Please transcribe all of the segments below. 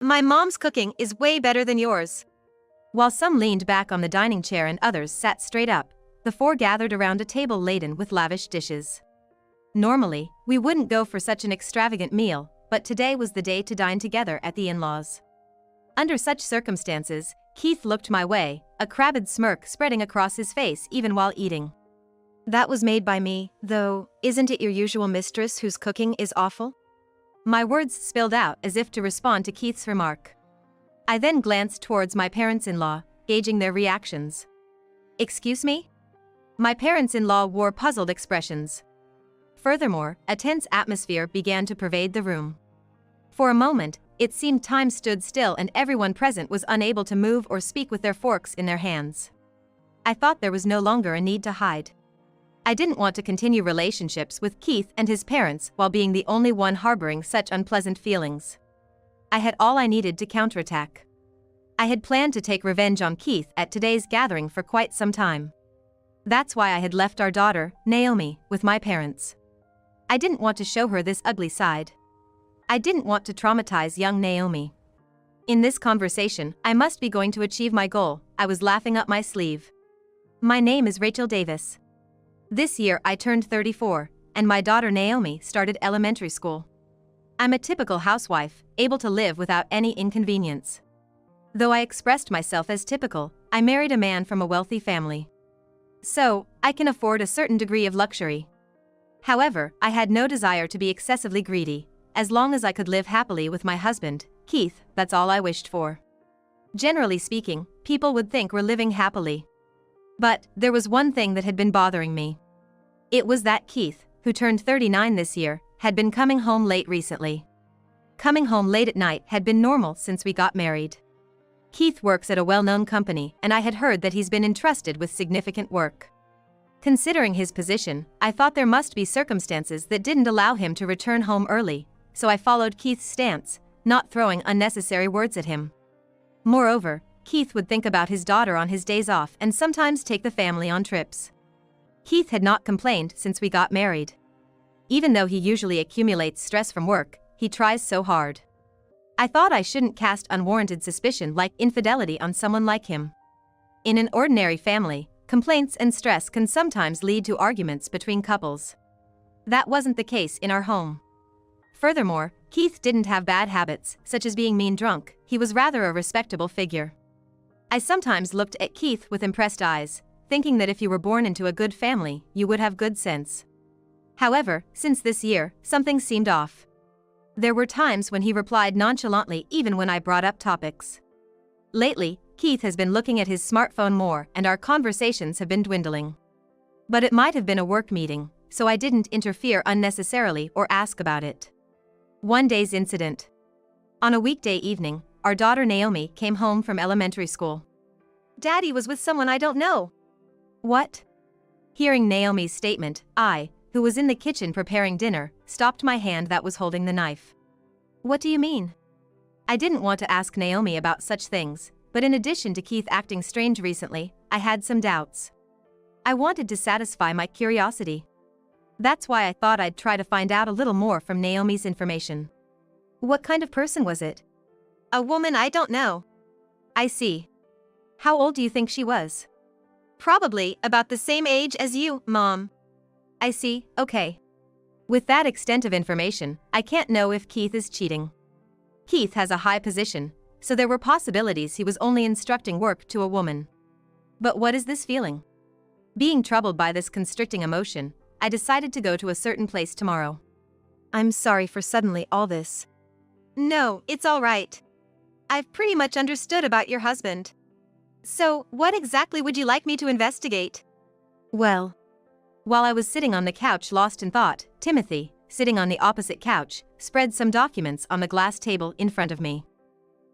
My mom's cooking is way better than yours. While some leaned back on the dining chair and others sat straight up, the four gathered around a table laden with lavish dishes. Normally, we wouldn't go for such an extravagant meal, but today was the day to dine together at the in-laws. Under such circumstances, Keith looked my way, a crabbed smirk spreading across his face even while eating. That was made by me, though. Isn't it your usual mistress whose cooking is awful? My words spilled out as if to respond to Keith's remark. I then glanced towards my parents-in-law, gauging their reactions. Excuse me? My parents-in-law wore puzzled expressions. Furthermore, a tense atmosphere began to pervade the room. For a moment, it seemed time stood still and everyone present was unable to move or speak with their forks in their hands. I thought there was no longer a need to hide. I didn't want to continue relationships with Keith and his parents while being the only one harboring such unpleasant feelings. I had all I needed to counterattack. I had planned to take revenge on Keith at today's gathering for quite some time. That's why I had left our daughter, Naomi, with my parents. I didn't want to show her this ugly side. I didn't want to traumatize young Naomi. In this conversation, I must be going to achieve my goal. I was laughing up my sleeve. My name is Rachel Davis. This year I turned 34, and my daughter Naomi started elementary school. I'm a typical housewife, able to live without any inconvenience. Though I expressed myself as typical, I married a man from a wealthy family. So, I can afford a certain degree of luxury. However, I had no desire to be excessively greedy. As long as I could live happily with my husband, Keith, that's all I wished for. Generally speaking, people would think we're living happily. But there was one thing that had been bothering me. It was that Keith, who turned 39 this year, had been coming home late recently. Coming home late at night had been normal since we got married. Keith works at a well-known company, and I had heard that he's been entrusted with significant work. Considering his position, I thought there must be circumstances that didn't allow him to return home early, so I followed Keith's stance, not throwing unnecessary words at him. Moreover, Keith would think about his daughter on his days off and sometimes take the family on trips. Keith had not complained since we got married. Even though he usually accumulates stress from work, he tries so hard. I thought I shouldn't cast unwarranted suspicion like infidelity on someone like him. In an ordinary family, complaints and stress can sometimes lead to arguments between couples. That wasn't the case in our home. Furthermore, Keith didn't have bad habits, such as being mean drunk. He was rather a respectable figure. I sometimes looked at Keith with impressed eyes, thinking that if you were born into a good family, you would have good sense. However, since this year, something seemed off. There were times when he replied nonchalantly even when I brought up topics. Lately, Keith has been looking at his smartphone more and our conversations have been dwindling. But it might have been a work meeting, so I didn't interfere unnecessarily or ask about it. One day's incident. On a weekday evening, our daughter Naomi came home from elementary school. Daddy was with someone I don't know. What? Hearing Naomi's statement, I, who was in the kitchen preparing dinner, stopped my hand that was holding the knife. What do you mean? I didn't want to ask Naomi about such things, but in addition to Keith acting strange recently, I had some doubts. I wanted to satisfy my curiosity. That's why I thought I'd try to find out a little more from Naomi's information. What kind of person was it? A woman I don't know. I see. How old do you think she was? Probably about the same age as you, Mom. I see, okay. With that extent of information, I can't know if Keith is cheating. Keith has a high position, so there were possibilities he was only instructing work to a woman. But what is this feeling? Being troubled by this constricting emotion, I decided to go to a certain place tomorrow. I'm sorry for suddenly all this. No, it's all right. I've pretty much understood about your husband. So, what exactly would you like me to investigate? Well, while I was sitting on the couch lost in thought, Timothy, sitting on the opposite couch, spread some documents on the glass table in front of me.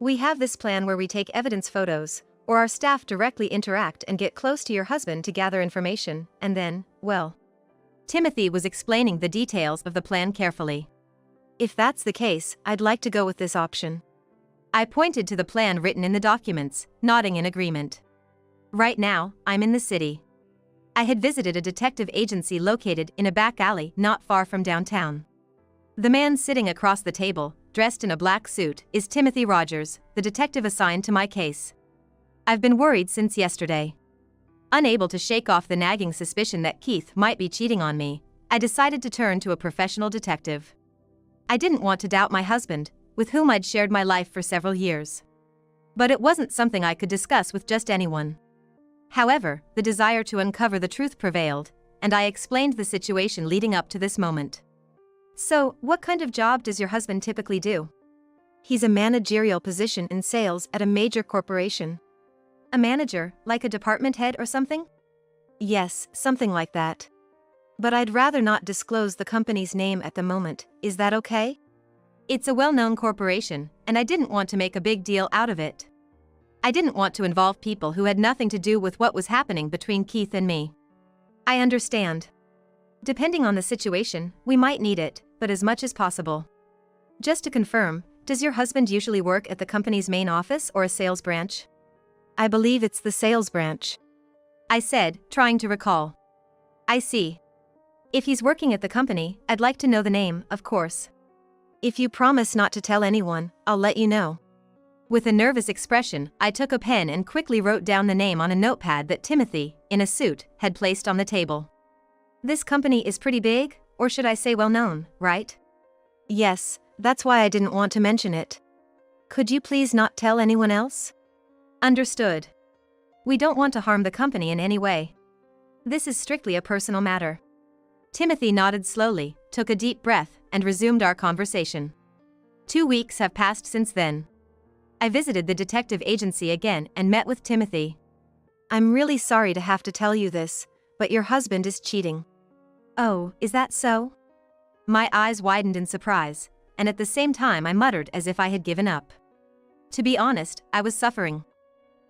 We have this plan where we take evidence photos, or our staff directly interact and get close to your husband to gather information, and then, well. Timothy was explaining the details of the plan carefully. If that's the case, I'd like to go with this option. I pointed to the plan written in the documents, nodding in agreement. Right now, I'm in the city. I had visited a detective agency located in a back alley not far from downtown. The man sitting across the table, dressed in a black suit, is Timothy Rogers, the detective assigned to my case. I've been worried since yesterday. Unable to shake off the nagging suspicion that Keith might be cheating on me, I decided to turn to a professional detective. I didn't want to doubt my husband, with whom I'd shared my life for several years. But it wasn't something I could discuss with just anyone. However, the desire to uncover the truth prevailed, and I explained the situation leading up to this moment. So, what kind of job does your husband typically do? He's a managerial position in sales at a major corporation. A manager, like a department head or something? Yes, something like that. But I'd rather not disclose the company's name at the moment, is that okay? It's a well-known corporation, and I didn't want to make a big deal out of it. I didn't want to involve people who had nothing to do with what was happening between Keith and me. I understand. Depending on the situation, we might need it, but as much as possible. Just to confirm, does your husband usually work at the company's main office or a sales branch? I believe it's the sales branch, I said, trying to recall. I see. If he's working at the company, I'd like to know the name, of course. If you promise not to tell anyone, I'll let you know. With a nervous expression, I took a pen and quickly wrote down the name on a notepad that Timothy, in a suit, had placed on the table. This company is pretty big, or should I say well-known, right? Yes, that's why I didn't want to mention it. Could you please not tell anyone else? Understood. We don't want to harm the company in any way. This is strictly a personal matter. Timothy nodded slowly, took a deep breath, and resumed our conversation. 2 weeks have passed since then. I visited the detective agency again and met with Timothy. I'm really sorry to have to tell you this, but your husband is cheating. Oh, is that so? My eyes widened in surprise, and at the same time I muttered as if I had given up. To be honest, I was suffering.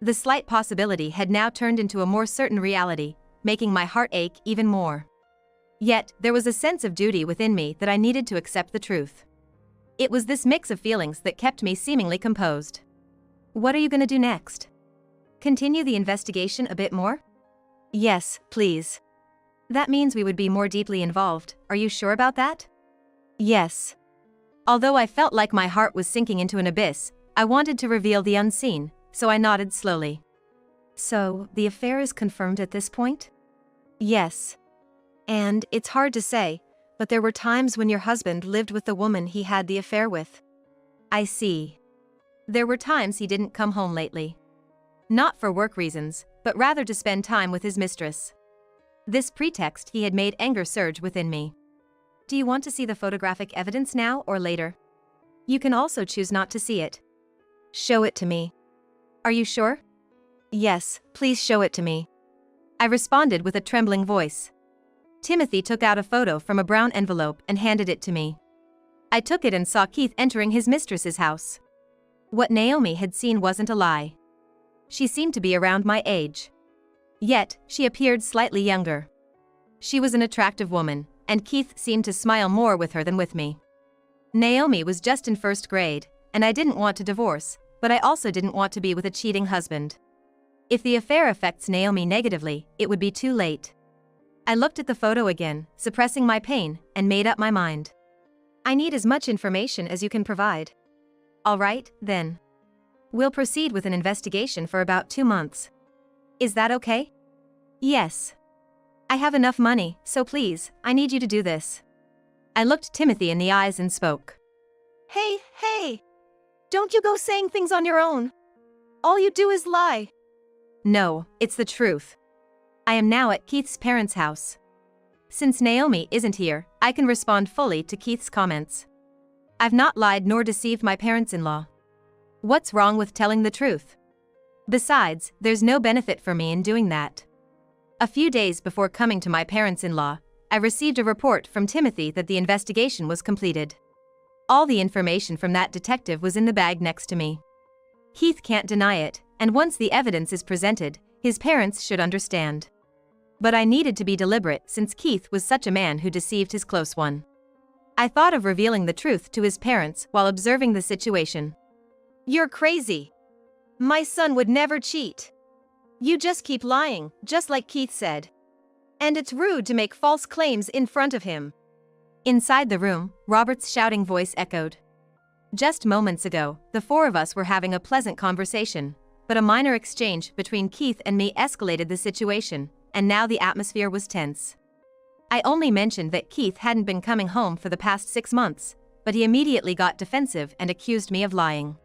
The slight possibility had now turned into a more certain reality, making my heart ache even more. Yet, there was a sense of duty within me that I needed to accept the truth. It was this mix of feelings that kept me seemingly composed. What are you going to do next? Continue the investigation a bit more? Yes, please. That means we would be more deeply involved, are you sure about that? Yes. Although I felt like my heart was sinking into an abyss, I wanted to reveal the unseen, so I nodded slowly. So, the affair is confirmed at this point? Yes. And it's hard to say, but there were times when your husband lived with the woman he had the affair with. I see. There were times he didn't come home lately. Not for work reasons, but rather to spend time with his mistress. This pretext he had made anger surge within me. Do you want to see the photographic evidence now or later? You can also choose not to see it. Show it to me. Are you sure? Yes, please show it to me. I responded with a trembling voice. Timothy took out a photo from a brown envelope and handed it to me. I took it and saw Keith entering his mistress's house. What Naomi had seen wasn't a lie. She seemed to be around my age. Yet, she appeared slightly younger. She was an attractive woman, and Keith seemed to smile more with her than with me. Naomi was just in first grade, and I didn't want to divorce, but I also didn't want to be with a cheating husband. If the affair affects Naomi negatively, it would be too late. I looked at the photo again, suppressing my pain, and made up my mind. I need as much information as you can provide. All right, then. We'll proceed with an investigation for about 2 months. Is that okay? Yes. I have enough money, so please, I need you to do this. I looked Timothy in the eyes and spoke. Hey! Don't you go saying things on your own. All you do is lie. No, it's the truth. I am now at Keith's parents' house. Since Naomi isn't here, I can respond fully to Keith's comments. I've not lied nor deceived my parents-in-law. What's wrong with telling the truth? Besides, there's no benefit for me in doing that. A few days before coming to my parents-in-law, I received a report from Timothy that the investigation was completed. All the information from that detective was in the bag next to me. Keith can't deny it, and once the evidence is presented, his parents should understand. But I needed to be deliberate since Keith was such a man who deceived his close one. I thought of revealing the truth to his parents while observing the situation. You're crazy. My son would never cheat. You just keep lying, just like Keith said. And it's rude to make false claims in front of him. Inside the room, Robert's shouting voice echoed. Just moments ago, the four of us were having a pleasant conversation, but a minor exchange between Keith and me escalated the situation, and now the atmosphere was tense. I only mentioned that Keith hadn't been coming home for the past 6 months, but he immediately got defensive and accused me of lying.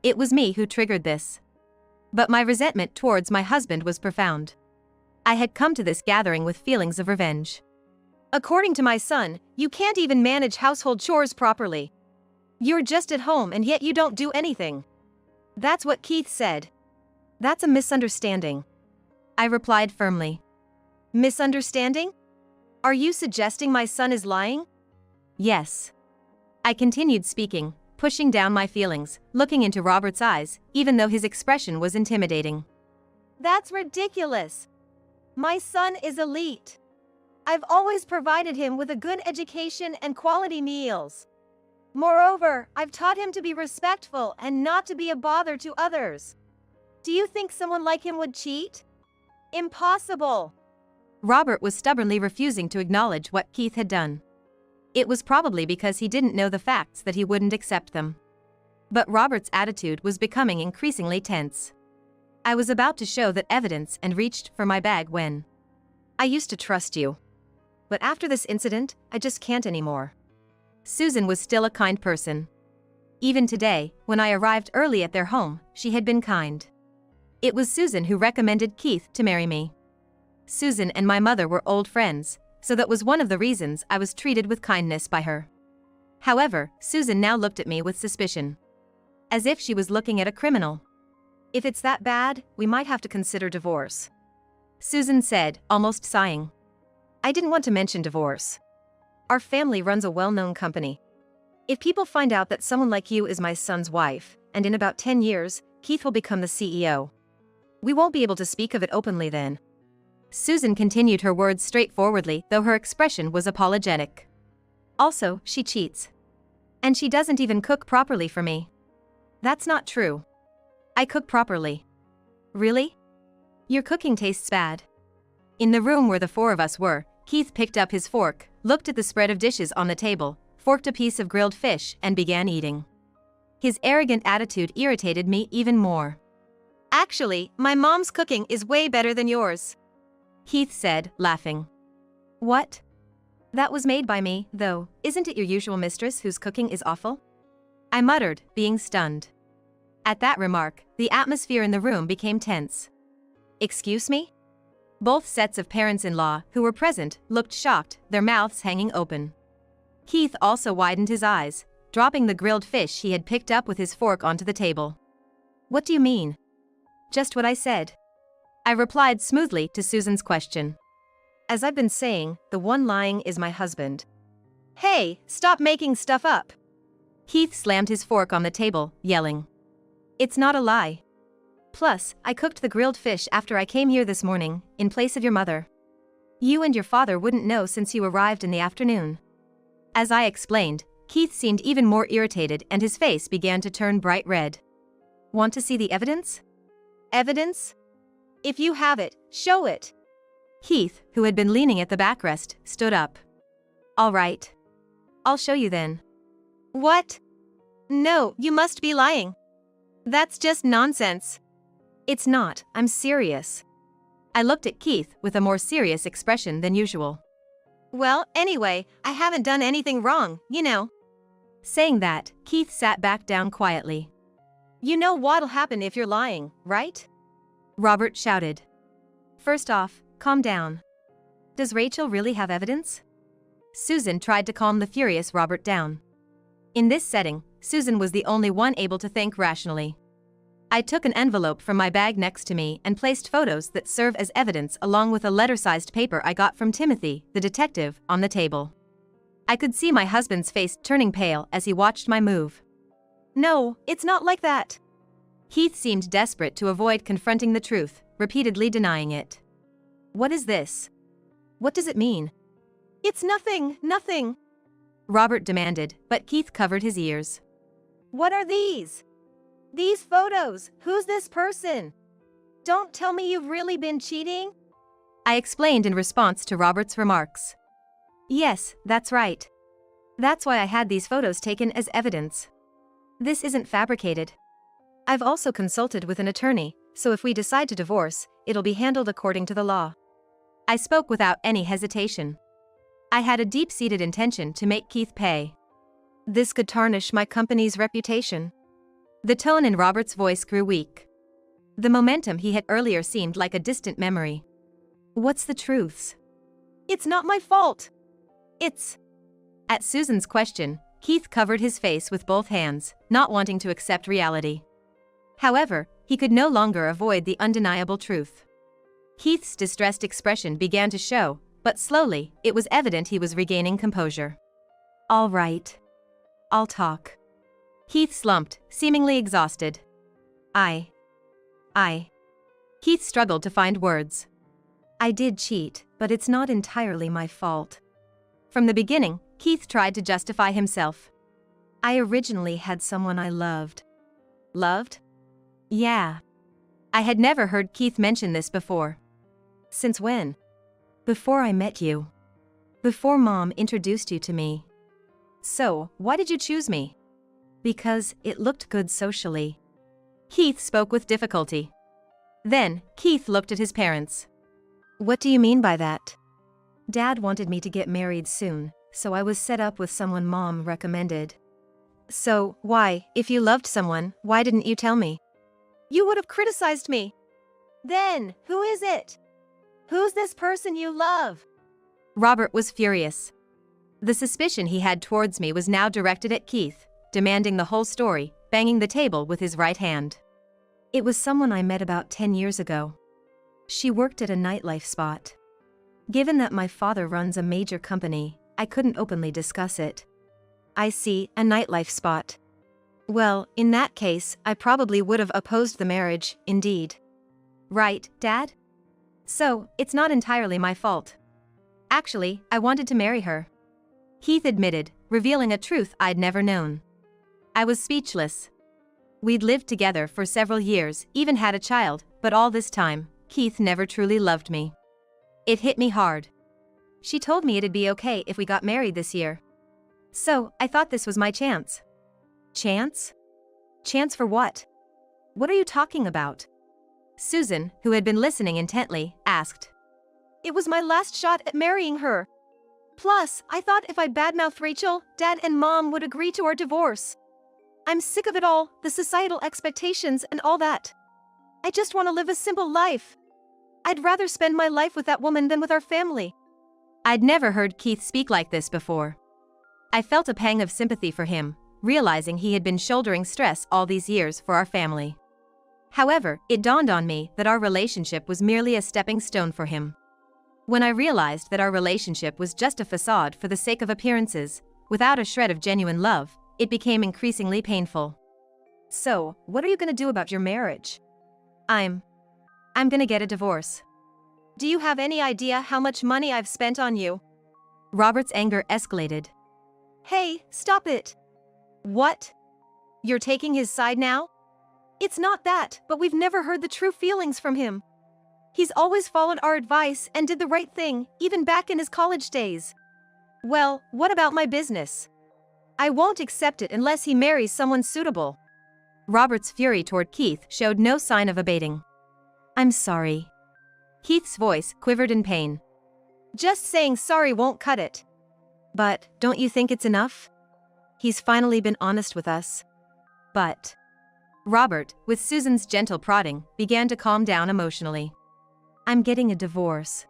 It was me who triggered this. But my resentment towards my husband was profound. I had come to this gathering with feelings of revenge. According to my son, you can't even manage household chores properly. You're just at home and yet you don't do anything. That's what Keith said. That's a misunderstanding. I replied firmly. Misunderstanding? Are you suggesting my son is lying? Yes. I continued speaking, pushing down my feelings, looking into Robert's eyes, even though his expression was intimidating. That's ridiculous. My son is elite. I've always provided him with a good education and quality meals. Moreover, I've taught him to be respectful and not to be a bother to others. Do you think someone like him would cheat? Impossible. Robert was stubbornly refusing to acknowledge what Keith had done. It was probably because he didn't know the facts that he wouldn't accept them. But Robert's attitude was becoming increasingly tense. I was about to show that evidence and reached for my bag when I used to trust you. But after this incident, I just can't anymore. Susan was still a kind person. Even today, when I arrived early at their home, she had been kind. It was Susan who recommended Keith to marry me. Susan and my mother were old friends, so that was one of the reasons I was treated with kindness by her. However, Susan now looked at me with suspicion. As if she was looking at a criminal. If it's that bad, we might have to consider divorce. Susan said, almost sighing. I didn't want to mention divorce. Our family runs a well-known company. If people find out that someone like you is my son's wife, and in about 10 years, Keith will become the CEO. We won't be able to speak of it openly then. Susan continued her words straightforwardly, though her expression was apologetic. Also, she cheats. And she doesn't even cook properly for me. That's not true. I cook properly. Really? Your cooking tastes bad. In the room where the four of us were, Keith picked up his fork, looked at the spread of dishes on the table, forked a piece of grilled fish, and began eating. His arrogant attitude irritated me even more. Actually, my mom's cooking is way better than yours, Keith said, laughing. What? That was made by me, though. Isn't it your usual mistress whose cooking is awful? I muttered, being stunned. At that remark, the atmosphere in the room became tense. Excuse me? Both sets of parents-in-law who were present looked shocked, their mouths hanging open. Keith also widened his eyes, dropping the grilled fish he had picked up with his fork onto the table. What do you mean? Just what I said. I replied smoothly to Susan's question. As I've been saying, the one lying is my husband. Hey, stop making stuff up. Keith slammed his fork on the table, yelling. It's not a lie. Plus, I cooked the grilled fish after I came here this morning, in place of your mother. You and your father wouldn't know since you arrived in the afternoon. As I explained, Keith seemed even more irritated and his face began to turn bright red. Want to see the evidence? Evidence? If you have it, show it. Keith, who had been leaning at the backrest, stood up. All right. I'll show you then. What? No, you must be lying. That's just nonsense. It's not, I'm serious. I looked at Keith with a more serious expression than usual. Well, anyway, I haven't done anything wrong, you know. Saying that, Keith sat back down quietly. You know what'll happen if you're lying, right? Robert shouted. First off, calm down. Does Rachel really have evidence? Susan tried to calm the furious Robert down. In this setting, Susan was the only one able to think rationally. I took an envelope from my bag next to me and placed photos that serve as evidence along with a letter-sized paper I got from Timothy, the detective, on the table. I could see my husband's face turning pale as he watched my move. No, it's not like that. Keith seemed desperate to avoid confronting the truth, repeatedly denying it. What is this? What does it mean? It's nothing, nothing. Robert demanded, but Keith covered his ears. What are these? These photos, who's this person? Don't tell me you've really been cheating? I explained in response to Robert's remarks. Yes, that's right. That's why I had these photos taken as evidence. This isn't fabricated. I've also consulted with an attorney, so if we decide to divorce, it'll be handled according to the law. I spoke without any hesitation. I had a deep-seated intention to make Keith pay. This could tarnish my company's reputation. The tone in Robert's voice grew weak. The momentum he had earlier seemed like a distant memory. What's the truths? It's not my fault. It's... At Susan's question, Keith covered his face with both hands, not wanting to accept reality. However, he could no longer avoid the undeniable truth. Keith's distressed expression began to show, but slowly, it was evident he was regaining composure. All right. I'll talk. Keith slumped, seemingly exhausted. I. Keith struggled to find words. I did cheat, but it's not entirely my fault. From the beginning, Keith tried to justify himself. I originally had someone I loved. Loved? Yeah. I had never heard Keith mention this before. Since when? Before I met you. Before Mom introduced you to me. So, why did you choose me? Because it looked good socially. Keith spoke with difficulty. Then, Keith looked at his parents. What do you mean by that? Dad wanted me to get married soon, so I was set up with someone Mom recommended. So, why, if you loved someone, why didn't you tell me? You would have criticized me. Then, who is it? Who's this person you love? Robert was furious. The suspicion he had towards me was now directed at Keith, demanding the whole story, banging the table with his right hand. It was someone I met about 10 years ago. She worked at a nightlife spot. Given that my father runs a major company, I couldn't openly discuss it. I see, a nightlife spot. Well, in that case, I probably would have opposed the marriage, indeed. Right, Dad? So, it's not entirely my fault. Actually, I wanted to marry her. Keith admitted, revealing a truth I'd never known. I was speechless. We'd lived together for several years, even had a child, but all this time, Keith never truly loved me. It hit me hard. She told me it'd be okay if we got married this year. So, I thought this was my chance. Chance? Chance for what? What are you talking about? Susan, who had been listening intently, asked. It was my last shot at marrying her. Plus, I thought if I badmouthed Rachel, Dad and Mom would agree to our divorce. I'm sick of it all, the societal expectations and all that. I just want to live a simple life. I'd rather spend my life with that woman than with our family. I'd never heard Keith speak like this before. I felt a pang of sympathy for him, realizing he had been shouldering stress all these years for our family. However, it dawned on me that our relationship was merely a stepping stone for him. When I realized that our relationship was just a facade for the sake of appearances, without a shred of genuine love, it became increasingly painful. So, what are you gonna do about your marriage? I'm gonna get a divorce. Do you have any idea how much money I've spent on you? Robert's anger escalated. Hey, stop it! What? You're taking his side now? It's not that, but we've never heard the true feelings from him. He's always followed our advice and did the right thing, even back in his college days. Well, what about my business? I won't accept it unless he marries someone suitable. Robert's fury toward Keith showed no sign of abating. I'm sorry. Keith's voice quivered in pain. Just saying sorry won't cut it. But, don't you think it's enough? He's finally been honest with us. But... Robert, with Susan's gentle prodding, began to calm down emotionally. I'm getting a divorce.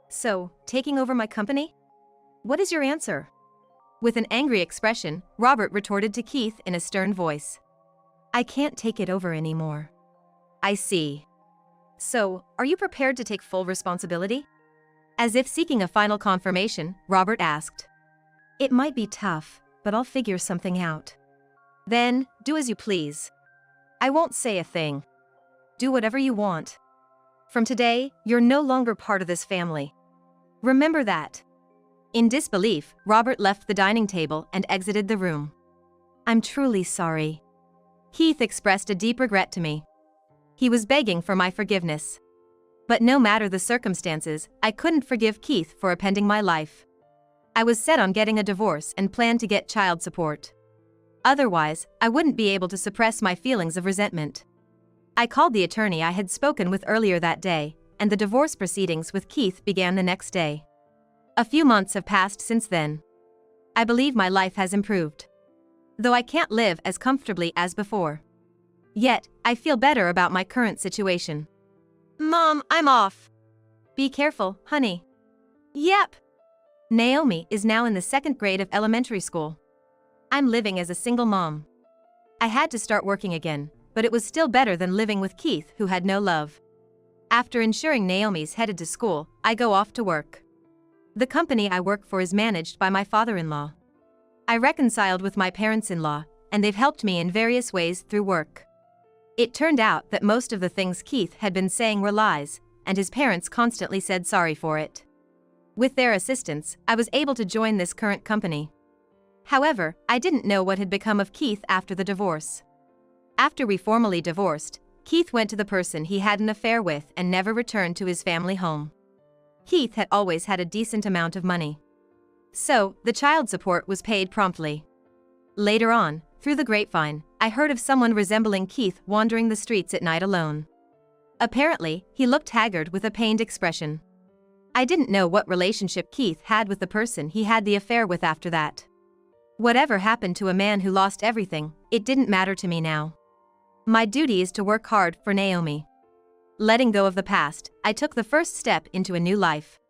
So, taking over my company? What is your answer? With an angry expression, Robert retorted to Keith in a stern voice. I can't take it over anymore. I see. So, are you prepared to take full responsibility? As if seeking a final confirmation, Robert asked. It might be tough, but I'll figure something out. Then, do as you please. I won't say a thing. Do whatever you want. From today, you're no longer part of this family. Remember that. In disbelief, Robert left the dining table and exited the room. I'm truly sorry. Keith expressed a deep regret to me. He was begging for my forgiveness. But no matter the circumstances, I couldn't forgive Keith for upending my life. I was set on getting a divorce and planned to get child support. Otherwise, I wouldn't be able to suppress my feelings of resentment. I called the attorney I had spoken with earlier that day, and the divorce proceedings with Keith began the next day. A few months have passed since then. I believe my life has improved, though I can't live as comfortably as before. Yet, I feel better about my current situation. Mom, I'm off. Be careful, honey. Yep. Naomi is now in the 2nd grade of elementary school. I'm living as a single mom. I had to start working again, but it was still better than living with Keith, who had no love. After ensuring Naomi's headed to school, I go off to work. The company I work for is managed by my father-in-law. I reconciled with my parents-in-law, and they've helped me in various ways through work. It turned out that most of the things Keith had been saying were lies, and his parents constantly said sorry for it. With their assistance, I was able to join this current company. However, I didn't know what had become of Keith after the divorce. After we formally divorced, Keith went to the person he had an affair with and never returned to his family home. Keith had always had a decent amount of money, so the child support was paid promptly. Later on, through the grapevine, I heard of someone resembling Keith wandering the streets at night alone. Apparently, he looked haggard with a pained expression. I didn't know what relationship Keith had with the person he had the affair with after that. Whatever happened to a man who lost everything, it didn't matter to me now. My duty is to work hard for Naomi. Letting go of the past, I took the first step into a new life.